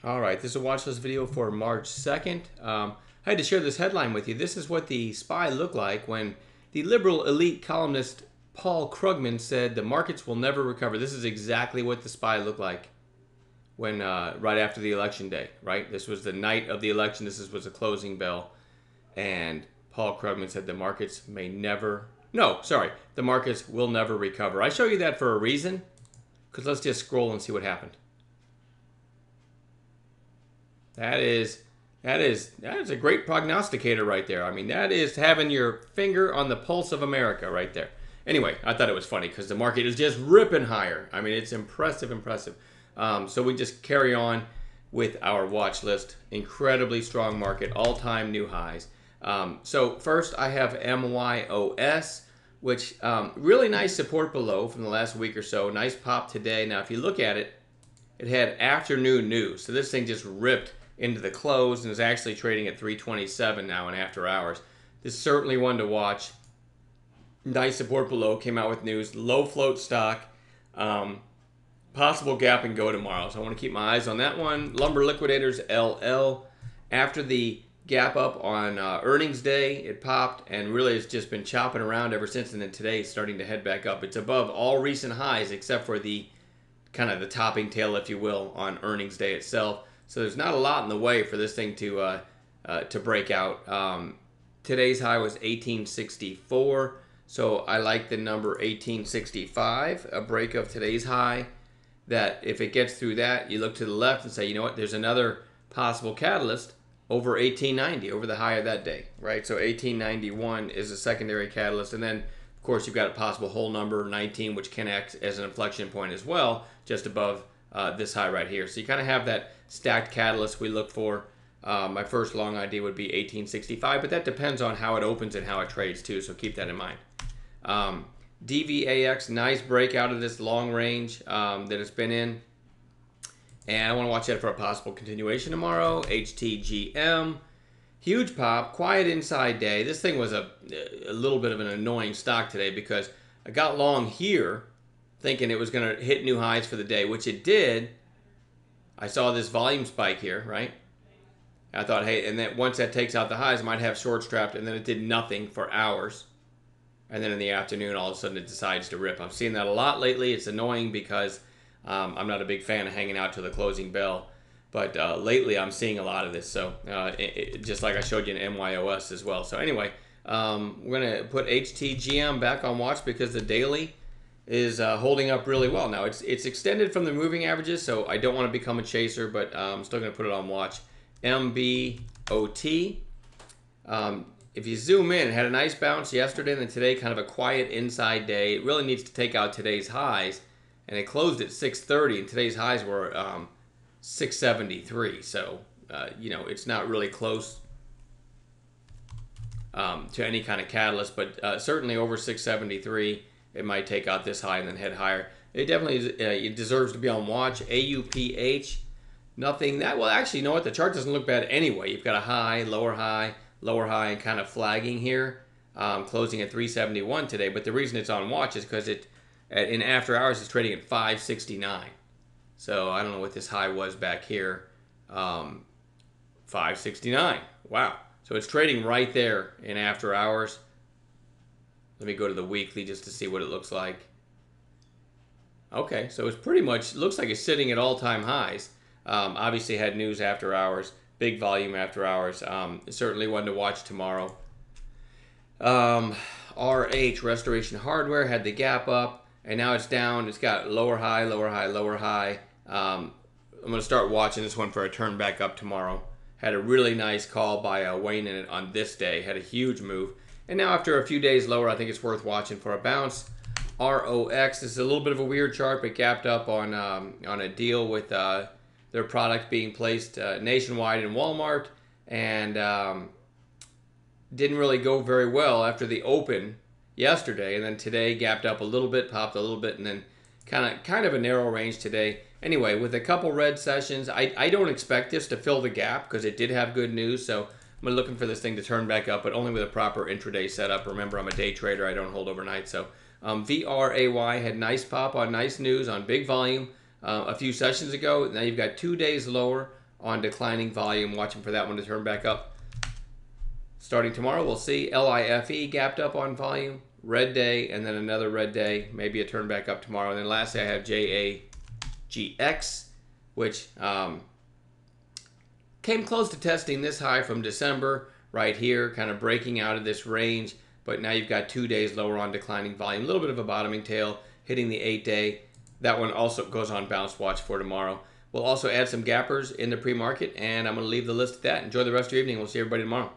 All right, this is a watch list video for March 2nd. I had to share this headline with you. This is what the SPY looked like when the liberal elite columnist Paul Krugman said the markets will never recover. This is exactly what the SPY looked like when right after the election day, right? This was the night of the election. This was a closing bell. And Paul Krugman said the markets the markets will never recover. I show you that for a reason, because let's just scroll and see what happened. That is a great prognosticator right there. I mean, that is having your finger on the pulse of America right there. Anyway, I thought it was funny because the market is just ripping higher. I mean, it's impressive. So we just carry on with our watch list. Incredibly strong market, all-time new highs. So first I have MYOS, which really nice support below from the last week or so. Nice pop today. Now, if you look at it, it had afternoon news. So this thing just ripped into the close and is actually trading at 327 now in after hours. This is certainly one to watch. Nice support below, came out with news. Low float stock. Possible gap and go tomorrow. So I want to keep my eyes on that one. Lumber Liquidators LL. After the gap up on earnings day, it popped and really it's just been chopping around ever since. And then today it's starting to head back up. It's above all recent highs except for the kind of the topping tail, if you will, on earnings day itself. So there's not a lot in the way for this thing to break out. Today's high was 1864, so I like the number 1865, a break of today's high. That if it gets through that, you look to the left and say, you know what, there's another possible catalyst over 1890, over the high of that day, right? So 1891 is a secondary catalyst, and then of course you've got a possible whole number 19, which can act as an inflection point as well, just above this high right here. So you kind of have that stacked catalyst we look for. My first long idea would be 1865, but that depends on how it opens and how it trades too, so keep that in mind. DVAX, nice break out of this long range that it's been in. And I want to watch that for a possible continuation tomorrow. HTGM, huge pop, quiet inside day. This thing was a little bit of an annoying stock today because I got long here thinking it was going to hit new highs for the day, which it did. I saw this volume spike here, right? I thought, hey, and then once that takes out the highs, I might have short strapped, and then it did nothing for hours. And then in the afternoon, all of a sudden, it decides to rip. I've seen that a lot lately. It's annoying because I'm not a big fan of hanging out to the closing bell. But lately, I'm seeing a lot of this. So just like I showed you in MYOS as well. So anyway, we're going to put HTGM back on watch because the daily is holding up really well. Now, it's extended from the moving averages, so I don't want to become a chaser, but I'm still going to put it on watch. MBOT. If you zoom in, it had a nice bounce yesterday, and then today kind of a quiet inside day. It really needs to take out today's highs, and it closed at 630, and today's highs were 673. So, you know, it's not really close to any kind of catalyst, but certainly over 673. It might take out this high and then head higher. It definitely it deserves to be on watch. AUPH, nothing that, well, actually, you know what? The chart doesn't look bad anyway. You've got a high, lower high, and kind of flagging here, closing at 371 today. But the reason it's on watch is because it, in after hours, it's trading at 569. So I don't know what this high was back here. 569. Wow. So it's trading right there in after hours. Let me go to the weekly just to see what it looks like. Okay, so it's pretty much, looks like it's sitting at all-time highs. Obviously had news after hours, big volume after hours. Certainly one to watch tomorrow. RH, Restoration Hardware, had the gap up, and now it's down. It's got lower high, lower high, lower high. I'm going to start watching this one for a turn back up tomorrow. Had a really nice call by Wayne in it on this day. Had a huge move. And now after a few days lower, I think it's worth watching for a bounce. ROX, this is a little bit of a weird chart, but gapped up on a deal with their product being placed nationwide in Walmart, and didn't really go very well after the open yesterday, and then today gapped up a little bit, popped a little bit, and then kind of a narrow range today. Anyway, with a couple red sessions, I don't expect this to fill the gap because it did have good news, so I'm looking for this thing to turn back up, but only with a proper intraday setup. Remember, I'm a day trader. I don't hold overnight. So VRAY had nice pop on nice news on big volume a few sessions ago. Now you've got 2 days lower on declining volume. Watching for that one to turn back up. Starting tomorrow, we'll see LIFE gapped up on volume, red day, and then another red day, maybe a turn back up tomorrow. And then lastly, I have JAGX, which came close to testing this high from December right here, kind of breaking out of this range. But now you've got 2 days lower on declining volume, a little bit of a bottoming tail, hitting the 8-day. That one also goes on bounce watch for tomorrow. We'll also add some gappers in the pre-market, and I'm going to leave the list at that. Enjoy the rest of your evening. We'll see everybody tomorrow.